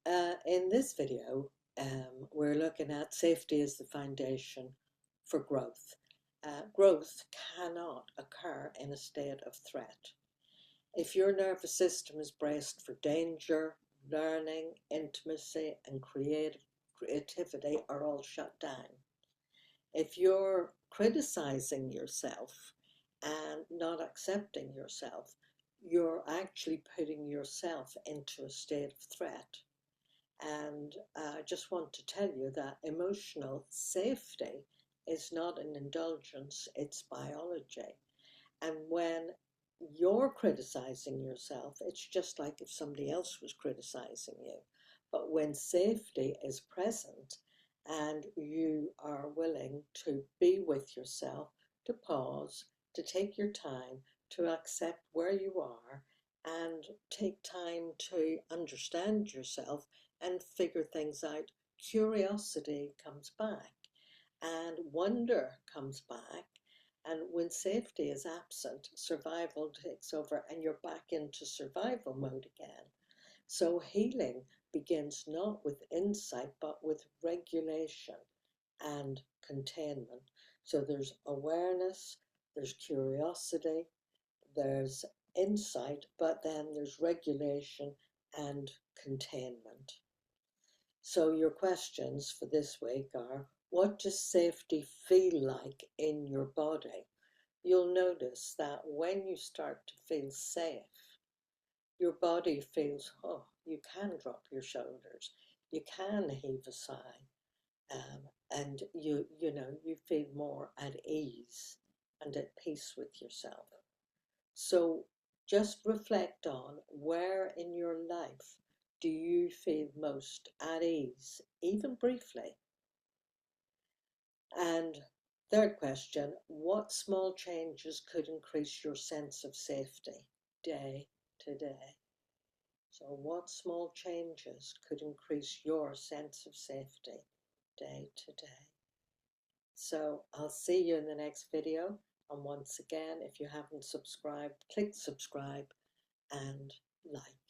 In this video, we're looking at safety as the foundation for growth. Growth cannot occur in a state of threat. If your nervous system is braced for danger, learning, intimacy, and creativity are all shut down. If you're criticizing yourself and not accepting yourself, you're actually putting yourself into a state of threat. And I just want to tell you that emotional safety is not an indulgence, it's biology. And when you're criticizing yourself, it's just like if somebody else was criticizing you. But when safety is present and you are willing to be with yourself, to pause, to take your time, to accept where you are, and take time to understand yourself and figure things out, curiosity comes back and wonder comes back. And when safety is absent, survival takes over and you're back into survival mode again. So healing begins not with insight, but with regulation and containment. So there's awareness, there's curiosity, there's insight, but then there's regulation and containment. So your questions for this week are, what does safety feel like in your body? You'll notice that when you start to feel safe, your body feels, oh, you can drop your shoulders, you can heave a sigh, and you feel more at ease and at peace with yourself. So just reflect on where in your life do you feel most at ease, even briefly? And third question, what small changes could increase your sense of safety day to day? So what small changes could increase your sense of safety day to day? So I'll see you in the next video. And once again, if you haven't subscribed, click subscribe and like.